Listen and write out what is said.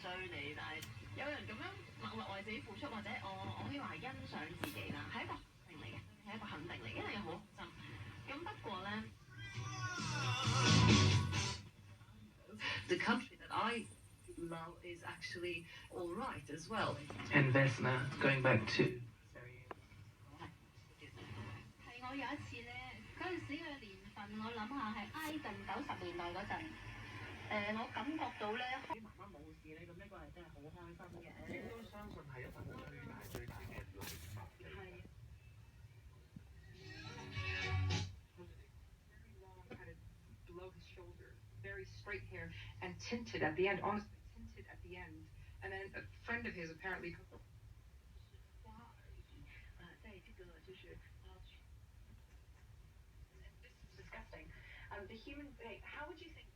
追你，但係有人咁樣默默為自己付出，或者我可以話係欣賞自己啦，係一個肯定嚟嘅，係一個肯定嚟，因為好真。咁不過咧，the country that I love is actually all right as well. And Vesna, going back to 係我有一次咧，嗰陣時嘅年份，我諗下係挨近90年代嗰陣，我感覺到咧，媽媽冇事咧，咁呢個係真係好開心嘅。亦都相信係一份最大嘅禮物。係。Below his shoulders, very straight hair and tinted at the end, honestly tinted at the end. And then a friend of his apparently. 在这个就是 disgusting. The human being, how would you think?